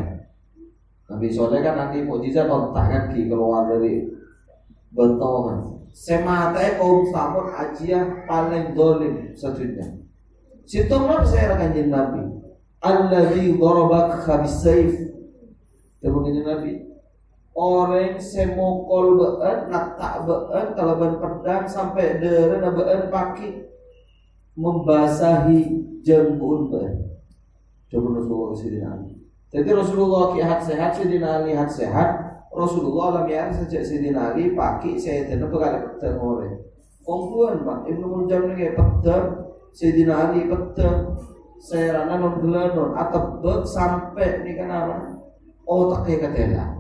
Nabi Soleh kan nanti mukjizat ontak kan keluar dari bentongan. Semate kaum Samud ajiah paling dolim satunya. Situng apa saya kanjeng Nabi? Alladzi darabaka bisayf. Kemudian Nabi orang semokol beun natak beun kalaban pedang sampai deureun beun paki membasahi jengkun beun. Coba Rasulullah Sayyidina Ali. Jadi Rasulullah kihat sehat Sayyidina Ali hat sehat. Rasulullah lam sejak Sayyidina Ali paki Sayyidina bekal pedang orang. Kongkuan Pak Ibnu Muljam ni pedang Sayyidina Ali pedang serana non gelanon atebek sampai ni kenapa? Otak kayak ketela.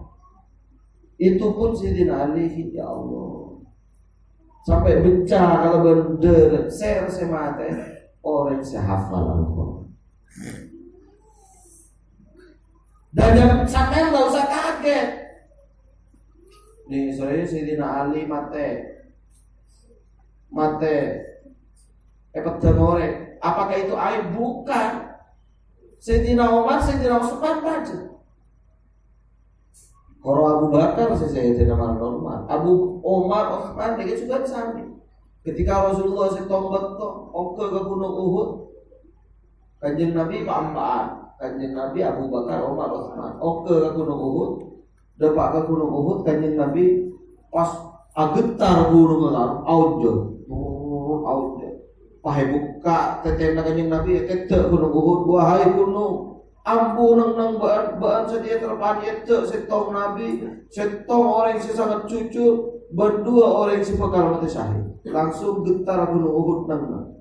Itu pun Sayyidina Ali ya Allah sampai becah kalau bener ser semate orang sehafal Al-Quran. Dan jangan sampai nggak usah kaget. Nih soalnya Sayyidina Ali mate pedang apakah itu aib? Bukan. Sayyidina Umar, Sayyidina Utsman baca. Kalau Abu Bakar Sayyidina Umar, Abu Umar, Utsman dia juga di samping. Ketika Rasulullah setombak ongke ke Gunung Uhud, kanjeng Nabi pampaan, kanjeng Nabi Abu Bakar, Umar, Utsman ongke ke Gunung Uhud, depak ke Gunung Uhud, kanjeng Nabi pas agetar gunung ngelar, aujo, pahe buka tetena kanjeng Nabi ketek Gunung Uhud, wahai gunung ampun nang baan sedia terpani itu setong Nabi, setong orang yang sangat cucu, berdua orang yang sepekal mati syahid. Langsung getar Gunung Uhud nang.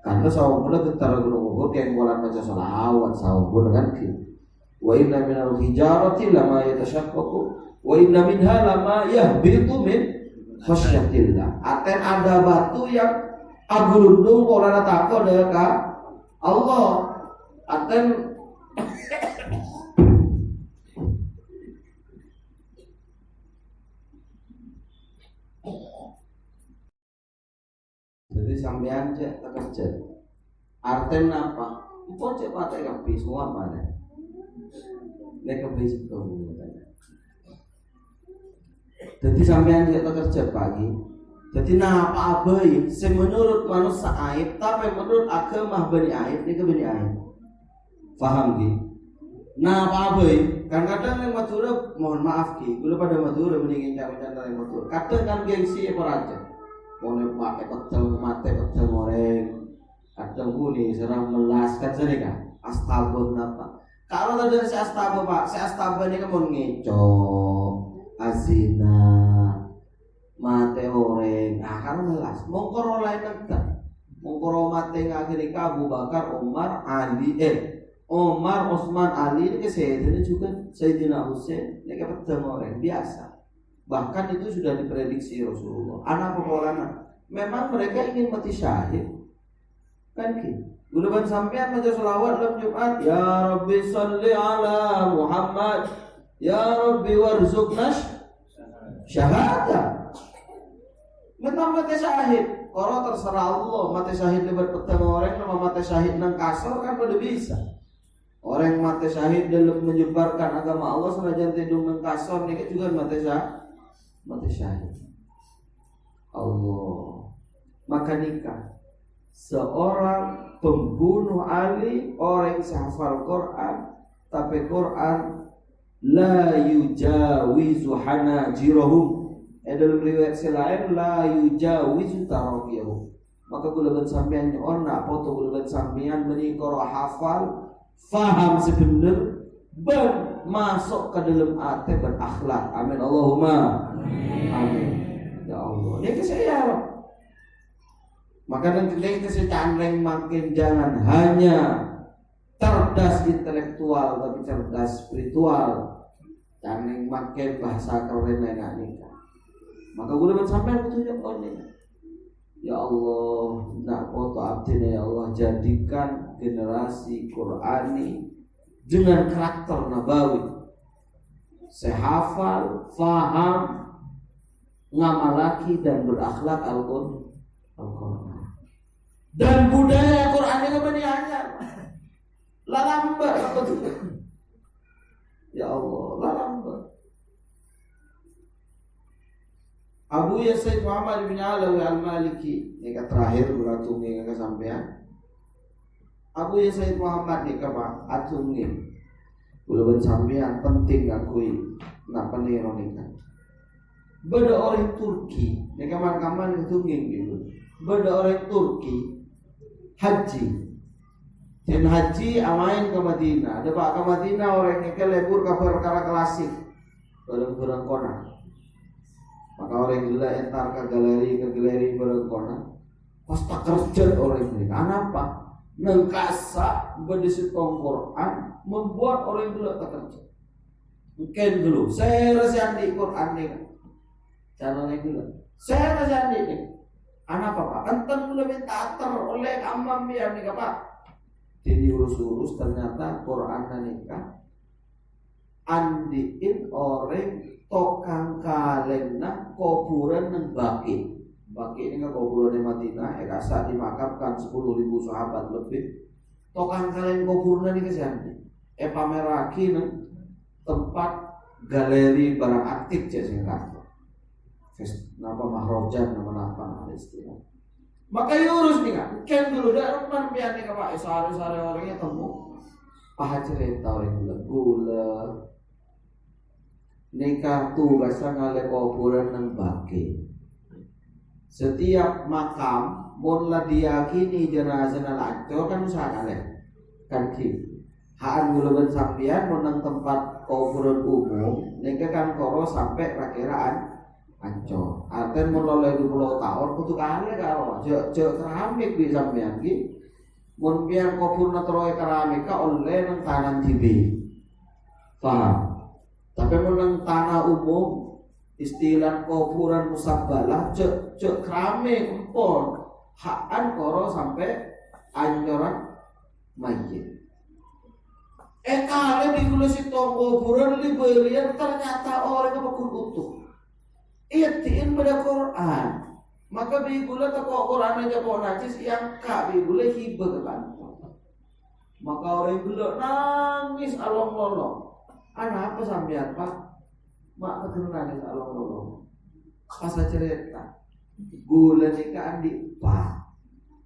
Karena sawang pula getar Gunung Uhud yang bulan baca salawat sawang pula kan gitu. Wa inna minal hijarati lama yatashaqqaqu wa inna minha lama yahbitu min khasyatillah. Aten ada batu yang agulundung pola takut dengan Allah. Aten jadi sampean cek kerja arten apa? Empon cek pakai kapi semua mana? Nek kapi itu. Jadi sampean cek kerja pagi. Jadi apa abai? Menurut manusia aib, tapi menurut agama bani aib ni ke bani aib. Faham ki? Nah apa abai? Kan kadang yang Madura mohon maaf ki, gula pada Madura mendingin cara-cara yang Madura. Kadang kan gengsi apa aja. Boleh pakai pecel mate pecel goreng, kadang bunyi serang melas kan sini kan astabun apa? Kalau ada si astabun Pak, si astabun ini kan mau ngecok, azina, mate goreng, kan melas. Mongkoro lain enggak, mongkoro mate akhirnya Abu Bakar, Umar, Ali, Umar, Utsman, Ali ini Sayyidina juga Sayyidina Husain, ini kan pecel goreng biasa. Bahkan itu sudah diprediksi Rasulullah. Anak peperangan. Memang mereka ingin mati syahid. Kan gitu. Gunakan sampean baca selawat dalam Jumat. Ya Rabbi salli ala Muhammad. Ya Rabbi warzuqna syahadah. Memang mati syahid. Kalau terserah Allah mati syahid lebat petang orang nama mati syahid nang kasar kan pada bisa. Orang mati syahid dalam menyebarkan agama Allah senajan tidung nang kasar ni juga mati syahid. Allah. Maka nikah seorang pembunuh Ali, orang yang hafal Quran, tapi Quran la yujawizu hanajirahum. Dalam riwayat selain la yujawizu taraqiyahum. Maka kulaban sampean nak foto kulaban sampean menikah hafal, faham sebenar, masuk ke dalam hati berakhlak. Amin Allahumma amin. Ya Allah. Ini saya. Maka nanti kita canreng makin jangan hanya cerdas intelektual tapi cerdas spiritual. Canreng makin bahasa keren enak nikah. Maka gue dapat sampai petunjuk ini. Ya Allah, nak foto abdi ya Allah jadikan generasi Qurani dengan karakter nabawi. Saya hafal, faham, ngamalaki dan berakhlak Al-Quran. Dan budaya Quran ini bani anyar. Lalamba betul. Ya Allah, lalamba. Abu ya Sayyid Muhammad bin Alawi Al-Maliki, ini terakhir beratung ini kesampean. Abu ya Sayyid Muhammad ni kapa atung ni. Bulu sampean penting ngakui nak peniro ni kan. Beda orang Turki, ni kaman-kaman itu gitu. Beda orang Turki haji. Dan haji amain ke Madinah. Ada pak ke Madinah orang yang kelebur ke perkara klasik. Bareng-bareng kona. Maka orang gila entar ke galeri bareng kona. Pas tak kerja orang ini. Kenapa? Nengkasa berdisitong Quran membuat orang gila tak kerja. Mungkin dulu saya rasa di Quran ni kan. Caranya gila. Saya rasa ni. Anak apa? Enteng lebih tater oleh amam biar ni apa? Jadi urus-urus ternyata Quran nikah andiin orang tokang kalena kuburan nang baki. Baki ini kan kuburan di Madinah, saat dimakamkan 10.000 sahabat lebih. Tokang kalen kuburan ini kesian. Pameraki nang tempat galeri barang aktif je singkat. Napa mahrojan nama apa istilah. Maka urus nih kan, kan dulu dah rumah biar nih pak, sehari-hari orangnya temu, paha cerita orang gula, nikah tuh biasa ngale kuburan nang baki. Setiap makam, mulai diyakini jenazah nalancur kan usaha ngale, kan ki. Haan gula bensampian menang tempat kuburan umum, nikah kan koro sampai rakiraan. Ancor, artinya mulai 20 tahun kudu kali karo, jek keramik bisa miangi, mun biar kubur natroe keramik ka oleh nang tanah tibi, paham? Tapi mun tanah umum, istilah kuburan musabbalah, jek keramik empon, hakan koro sampai ancoran mayit. Kali dikulis itu kuburan liberian ternyata orang kebakun utuh. Iyatiin pada Quran. Maka bigula tak Quran aja kau najis yang kak bigula hibah ke kantong. Maka orang gula nangis along-lolong. Anak apa sampean pak? Mak ketemu nangis along-lolong. Pas cerita gula nikah adik pak.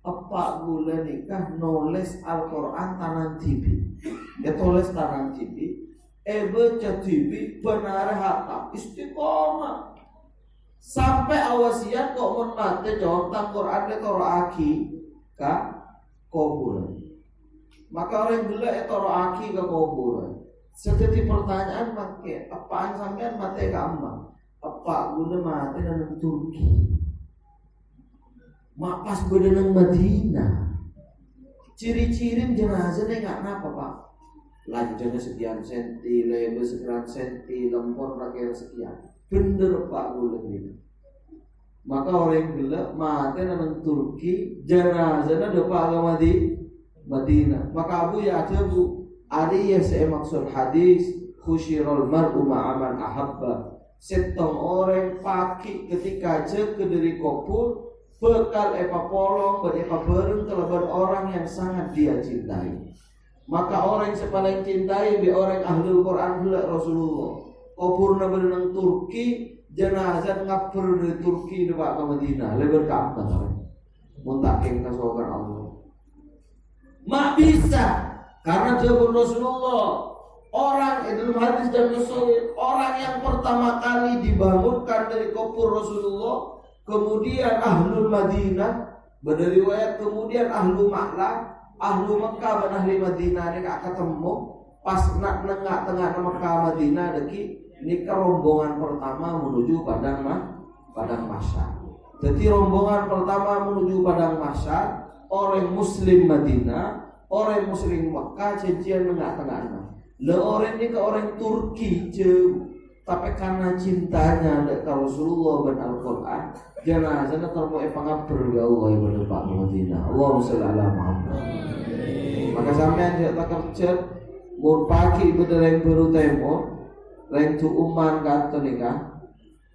Apa gula nikah nulis Al-Quran tanah tibi. Dia tulis tanah tibi. Baca tibi benar hatam istiqomah. Sampai awasiat kok mun mate contoh Quran le toro aki ka kuburan. Maka orang gila toro aki ka kuburan. Seperti pertanyaan make apaan sampean mate ka amma? Apa guna mate nang Turki? Mak pas guna nang Madinah. Ciri-ciri jenazahnya enggak napa, Pak? Lanjutnya sekian senti, lebar sekian senti, lempor rakyat sekian. Bener Pak gula ini. Maka orang gila mati nang Turki, jenazahnya depan agama di Madinah. Maka Abu ya Bu, adi ya saya maksud hadis khusyirul mar'u ma'aman ahabba. Setong orang paki ketika je ke dari kubur bekal epa polong berepa bereng kelebihan orang yang sangat dia cintai. Maka orang yang paling cintai be orang ahlul Quran gula Rasulullah. Kubur nang Turki, jenazah ngapur dari Turki dewa ke Madinah, lebar ke Abbas. Muntakin kasokan Allah. Mak bisa, karena jawab Rasulullah. Orang dalam hadis dan Rasul, orang yang pertama kali dibangunkan dari kubur Rasulullah, kemudian ahlul Madinah, berdiriwayat kemudian ahlu Ma'lah, ahlu Mekah dan ahli Madinah ini gak ketemu. Pas nak nengah tengah Mekah Madinah deki. Ini rombongan pertama menuju padang mahsyar. Jadi rombongan pertama menuju padang mahsyar, orang Muslim Madinah, orang Muslim Mekah, cincian tengah-tengah. Le orang ini ke orang Turki, tapi karena cintanya ke Rasulullah dan Al-Quran, jenazahnya terbuat pengabur ya Allah yang berdepan Madinah. Allahumma sholli ala Muhammad. Maka sampai dia tak kerja Mun pagi benereng baru temo, reng tu uman kata nikah.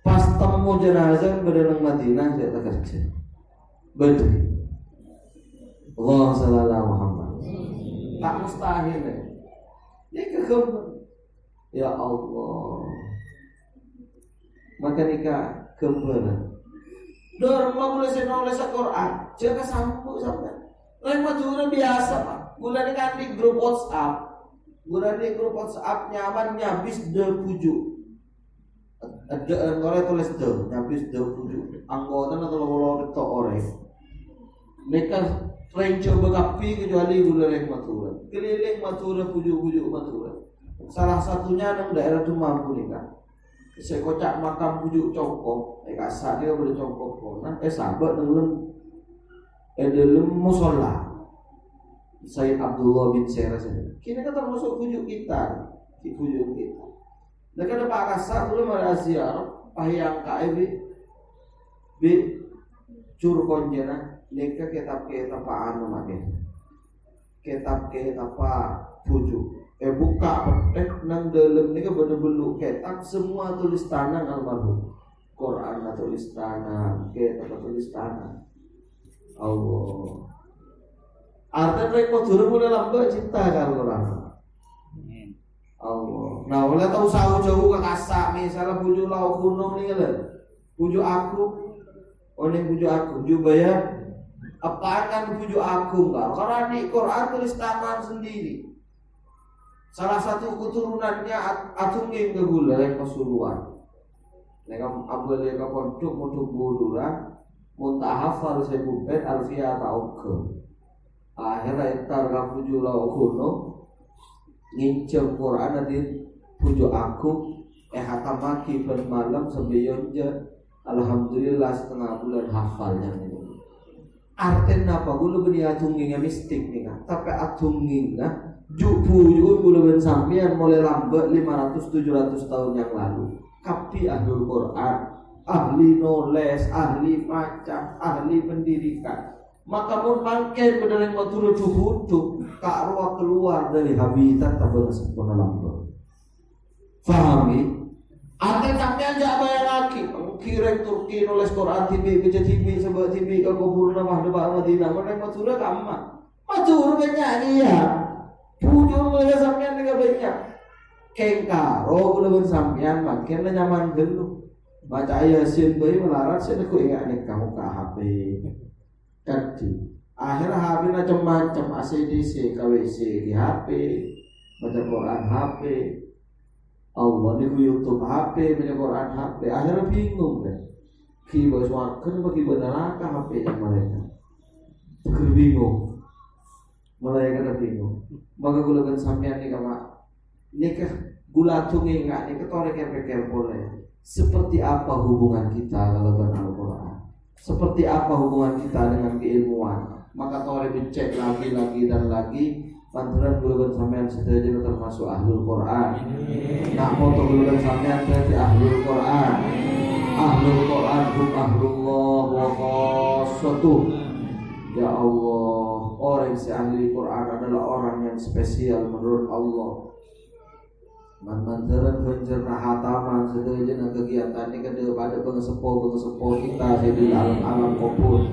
Pas temu jenazah benereng Madinah saya tak kerja. Betul. Allah sallallahu Muhammad. Tak mustahil. Ini kegembang. Ya Allah. Maka nikah kembaran. Dorong boleh nulis Al-Quran. Jangan sambung sampai. Lain Madura biasa pak. Bulan ini kan di grup WhatsApp. Bulan di grup WhatsApp nyaman nyabis de pujuk. Ada orang tulis de nyabis de pujuk. Anggota atau lo itu orang. Mereka sering coba kapi kecuali bulan yang Madura. Keliling Madura pujuk-pujuk Madura. Salah satunya yang daerah itu mampu nih kan. Saya kocak makam pujuk congkok, kasar dia boleh congkok konan, sahabat dalam musola. Sayyid Abdullah bin Syarah kini kan termasuk pujuk kita, di pujuk kita. Dan kada Pak Kasar belum ada ziarah, pahiyang KIB, bi curkonjena, leka kitab anu makin, kitab pujuk. Buka petek nang dalam ni kan bener-bener ketak semua tulis tangan almarhum. Quran tulis tangan, ketak tulis tangan. Allah. Artinya mereka turun mulai lambat cinta kan Quran. Allah. Nah, oleh tahu jauh ke kasak misalnya bujuk lau gunung ni kan. Bujuk aku. Oleh bujuk aku, bujuk bayar. Apaan kan bujuk aku enggak? Karena di Quran tulis tangan sendiri. Salah satu keturunannya atungin ke gula yang kesuruhan. Mereka ambil yang pondok untuk buduran, muntahaf harus sebupet alfiah atau ke. Akhirnya entar kamu jual kuno, nginceng Quran nanti pujuk aku, hatamaki bermalam sembiyonja. Alhamdulillah setengah bulan hafalnya ini. Artinya apa? Gula beri atungin mistik nih kan, tapi atungin lah. Jupu bulan sampean mulai lambat 500-700 tahun yang lalu. Kapi ahlul Quran, ahli noles, ahli maca, ahli pendidikan. Maka mun mangke bener yang matur cukup kak ruang keluar dari habitat tabel sempurna lambat. Fahami? Ate sampean jak bayar lagi. Kireng Turki noles Quran TV, baca TV, sebab TV ke kubur nama depan Madinah. Mana matur kamma. Matur banyak dia. Pujur mulai sampean dengan banyak kengkaro boleh sampean makin nyaman dulu baca Yasin bayi melarat saya aku ingat nih kamu ke HP tadi akhirnya HP macam-macam ACDC KWC di HP baca Quran HP Allah di YouTube HP baca Quran HP akhirnya bingung kan kibas wakan bagi benar HP yang mereka bingung mulai kada bingung. Maka gula kan sampean ni kama nikah gula tungi enggak ni ketorek yang boleh. Seperti apa hubungan kita kalau dengan Al-Quran? Seperti apa hubungan kita dengan keilmuan? Maka tore dicek lagi dan lagi. Pantulan gula kan sampean setuju termasuk ahlul Quran. Nak foto gula kan sampean berarti ahlul Quran. Ahlul Quran hum ahlullah wa khassatuh. Ya Allah, orang yang ahli Quran adalah orang yang spesial menurut Allah. Manteran pencerna hataman sedaya kegiatan ini kepada pengesepo kita di alam kubur.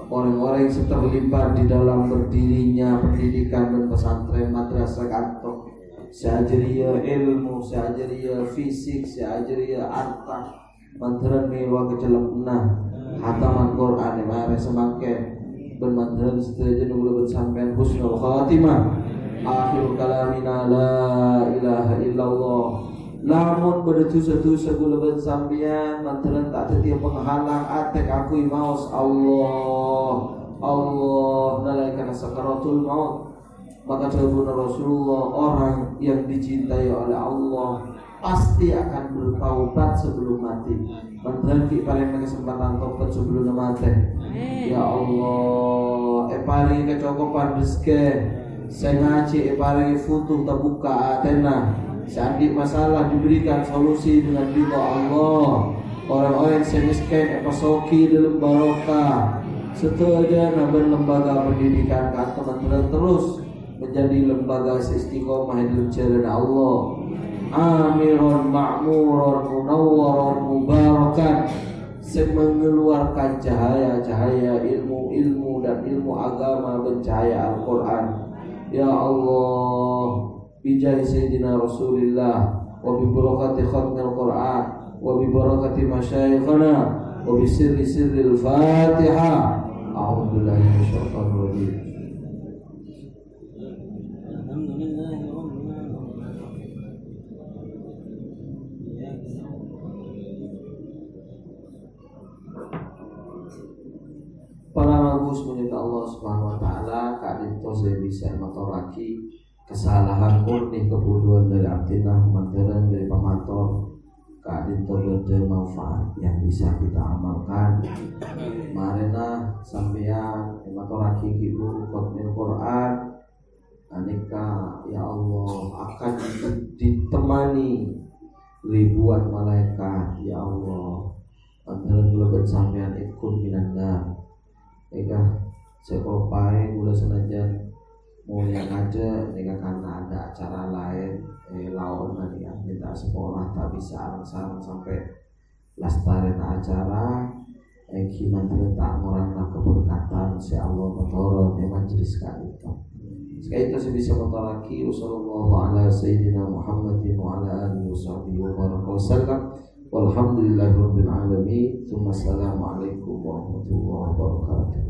Orang-orang yang terlibat di dalam berdirinya pendidikan dan pesantren madrasah kantor. Seajaria ilmu, seajaria fisik, seajaria arta. Manteran mewah kecelapna hataman Quran yang ada semakin bermandaran setuju nunggu bersampean husnul khatimah akhir kalamina la ilaha illallah lamun berdosa-dosa gula bersampean mandaran tak ada tiap penghalang atek aku maus Allah nalaikan sakaratul maut maka sabuna Rasulullah orang yang dicintai oleh Allah pasti akan bertaubat sebelum mati. Mandaran ki paling kesempatan taubat sebelum mati. Ya Allah, paling kecokopan rezeki. Saya ngaji paling futuh terbuka atena. Sadik masalah diberikan solusi dengan ridha Allah. Orang-orang yang miskin pasoki dalam barokah. Setuju naben lembaga pendidikan kata mandaran terus menjadi lembaga istiqomah hidup jalan Allah, amiron ma'muron munawwaron mubarakan, mengeluarkan cahaya-cahaya ilmu dan ilmu agama bercahaya Al-Quran. Ya Allah, bijahi Sayyidina Rasulillah, wa bi barakati khatmil Quran, wa bi barakati masyayikhana, wa bi sirril Fatihah. A'udzu billahi minasyaitonir rajim. Para ragus menyembah Allah Subhanahu wa taala, kadito saya bisa maturaki kesalahan murni kebodohan dari abdinah manteran dari pamator, kadito bermanfaat yang bisa kita amalkan. Marena sampeyan maturaki ibu khotmil Quran aneka ya Allah akan ditemani ribuan malaikat ya Allah. Antara gulaban sampeyan ikun minanda. Eka sekopai gula senajan mau yang aja eka karena ada acara lain lawan nanti minta sekolah tak bisa arang-sarang sampai lastaren acara gimana tak ngorangna keberkatan si Allah motoron majelis kali itu. Sekali itu saya bisa motoraki Wassalamualaikum ala sayyidina Muhammadin wa ala alihi wa sallam. Walhamdulillahirabbil alamin. Assalamualaikum warahmatullahi wabarakatuh.